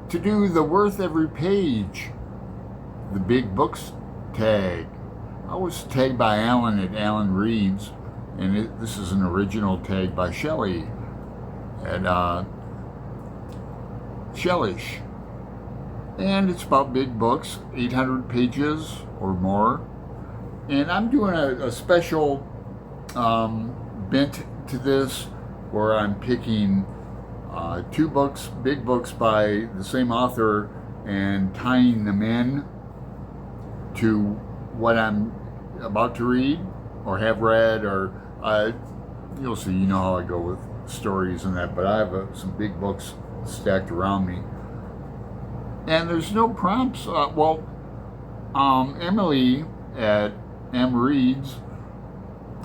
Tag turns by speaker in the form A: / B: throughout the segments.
A: to do the worth every page, the big books tag. I was tagged by Alan at Alan Reads, and this is an original tag by Shelley at Shellish. And it's about big books, 800 pages or more. And I'm doing a special bent to this where I'm picking two books, big books by the same author, and tying them in to what I'm about to read or have read, or you'll see, you know how I go with stories and that, but I have some big books stacked around me. And there's no prompts. Emily at M Reads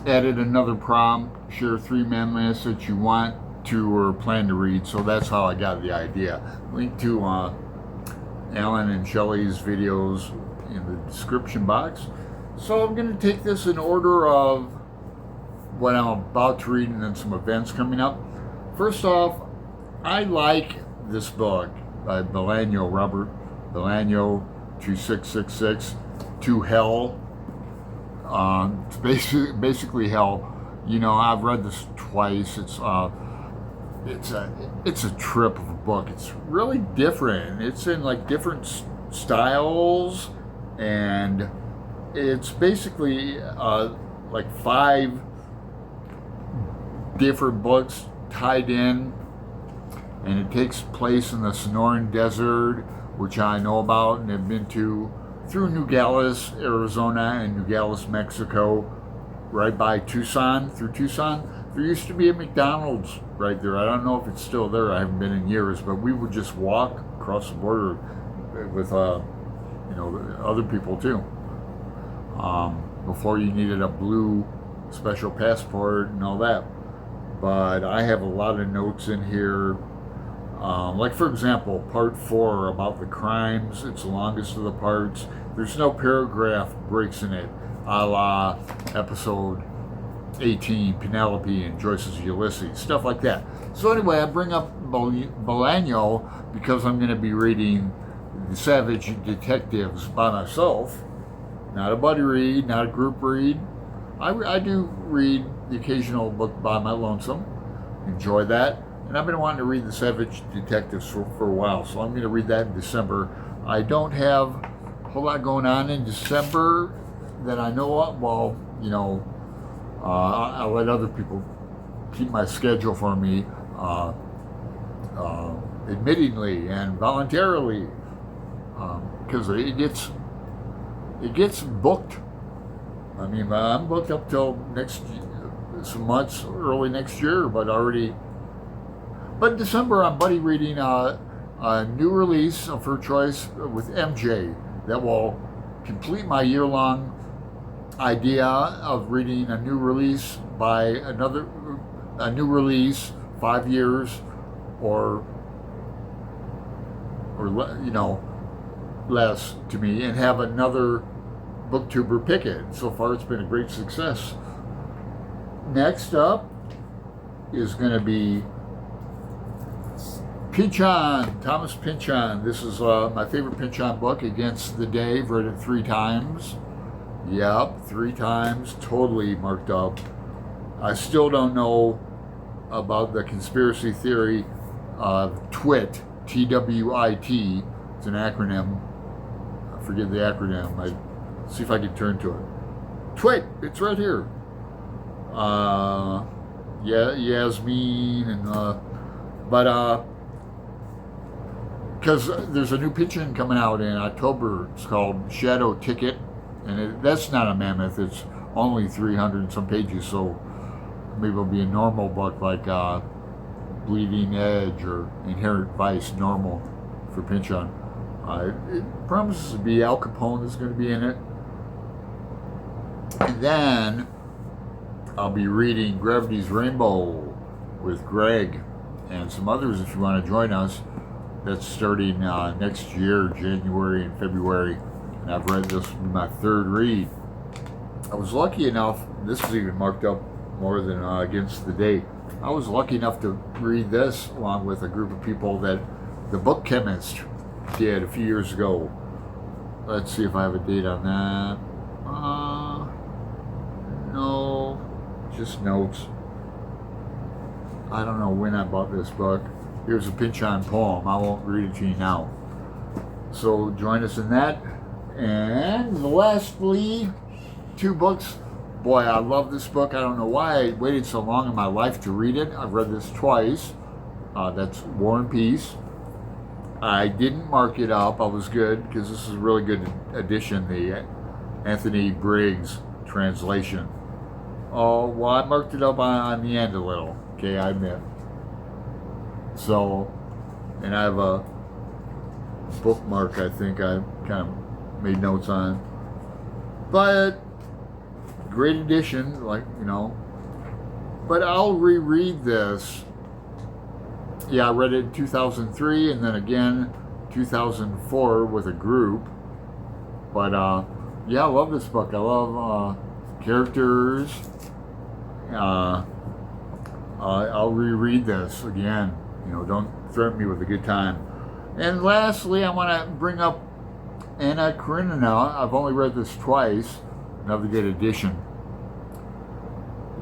A: added another prompt: share 3 memoirs that you want to or plan to read. So that's how I got the idea. Link to Alan and Shelley's videos in the description box. So I'm going to take this in order of what I'm about to read and then some events coming up. First off, I like this book by Bolaño, Robert Bolaño, 2666, To Hell. It's basically hell. You know, I've read this twice. It's a trip of a book. It's really different. It's in like different styles, and it's basically like 5 different books tied in, and it takes place in the Sonoran Desert, which I know about and have been to, through Nogales, Arizona, and Nogales, Mexico, right by Tucson, through Tucson. There used to be a McDonald's right there. I don't know if it's still there. I haven't been in years, but we would just walk across the border with other people too. Before you needed a blue special passport and all that. But I have a lot of notes in here. Like, for example, part 4 about the crimes. It's the longest of the parts. There's no paragraph breaks in it, a la episode 18, Penelope and Joyce's Ulysses, stuff like that. So anyway, I bring up Bolaño because I'm going to be reading The Savage Detectives by myself. Not a buddy read, not a group read. I do read the occasional book by my lonesome. Enjoy that. And I've been wanting to read The Savage Detectives for a while, so I'm going to read that in December. I don't have a whole lot going on in December that I know of. Well, I'll let other people keep my schedule for me, admittingly and voluntarily, because it gets booked. I mean, I'm booked up till some months, early next year, but already. But in December, I'm buddy reading a new release of her choice with MJ that will complete my year-long idea of reading a new release by a new release 5 years or less to me, and have another booktuber pick it. So far, it's been a great success. Next up is going to be Pynchon, Thomas Pynchon. This is my favorite Pynchon book, Against the Day. I've read it 3 times. Yep, 3 times, totally marked up. I still don't know about the conspiracy theory of TWIT, T-W-I-T. It's an acronym. I forget the acronym. See if I can turn to it. TWIT, it's right here. Yasmin and because there's a new Pynchon coming out in October. It's called Shadow Ticket, and that's not a mammoth. It's only 300 and some pages, so maybe it'll be a normal book like Bleeding Edge or Inherent Vice, normal for Pynchon. It promises to be Al Capone is going to be in it. And then I'll be reading Gravity's Rainbow with Greg and some others if you want to join us. That's starting next year, January and February. And I've read this will be my 3rd read. I was lucky enough, this is even marked up more than Against the Day. I was lucky enough to read this along with a group of people that the book chemist did a few years ago. Let's see if I have a date on that. No, just notes. I don't know when I bought this book. Here's a Pynchon poem. I won't read it to you now. So join us in that. And lastly, 2 books. Boy, I love this book. I don't know why I waited so long in my life to read it. I've read this twice. That's War and Peace. I didn't mark it up. I was good because this is a really good edition, the Anthony Briggs translation. Oh, well, I marked it up on the end a little. Okay, I admit. So, and I have a bookmark I think I kind of made notes on. But, great edition, like, you know. But I'll reread this. Yeah, I read it in 2003 and then again 2004 with a group. But, yeah, I love this book. I love characters. I'll reread this again. You know, don't threaten me with a good time. And lastly, I want to bring up Anna Karenina. I've only read this twice. Another good edition.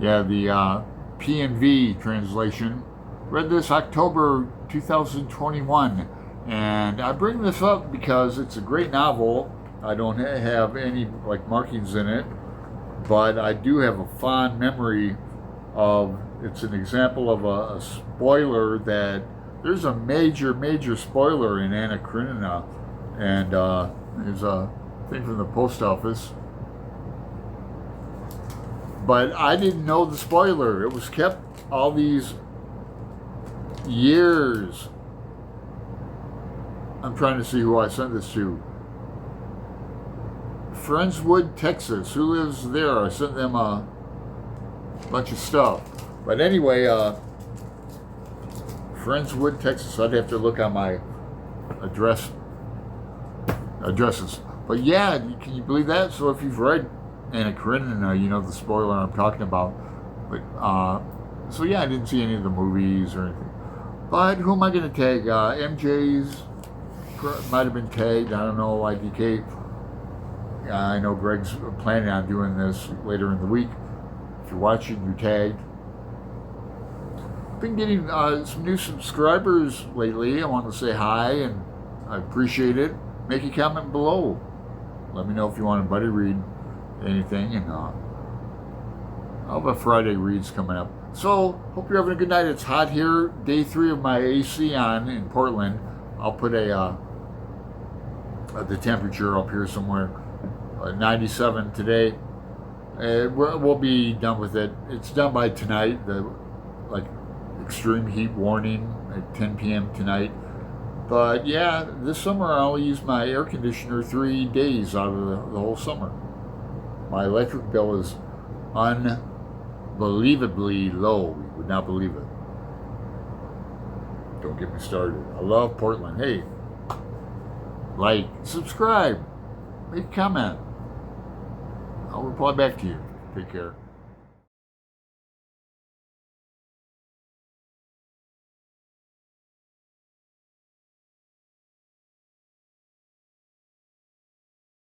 A: Yeah, the P&V translation. Read this October 2021. And I bring this up because it's a great novel. I don't have any like markings in it, but I do have a fond memory of, it's an example of a spoiler that there's a major spoiler in Anna Karenina, and there's a thing from the post office, but I didn't know the spoiler. It was kept all these years. I'm trying to see who I sent this to. Friendswood, Texas. Who lives there? I sent them a bunch of stuff. But anyway, Friendswood, Texas. I'd have to look on my addresses. But yeah, can you believe that? So if you've read Anna Karenina, you know the spoiler I'm talking about. But so yeah, I didn't see any of the movies or anything. But who am I going to tag? MJ's might have been tagged. I don't know, IDK. I know Greg's planning on doing this later in the week. If you're watching, you're tagged. I've been getting some new subscribers lately. I want to say hi, and I appreciate it. Make a comment below. Let me know if you want a buddy read anything, and I'll have a Friday reads coming up. So, hope you're having a good night. It's hot here. Day 3 of my AC on in Portland. I'll put the temperature up here somewhere. 97 today. We'll be done with it. It's done by tonight. The extreme heat warning at 10 p.m. tonight. But yeah, this summer I only use my air conditioner 3 days out of the whole summer. My electric bill is unbelievably low. You would not believe it. Don't get me started. I love Portland. Hey, like, subscribe, make a comment. I'll reply back to you. Take care.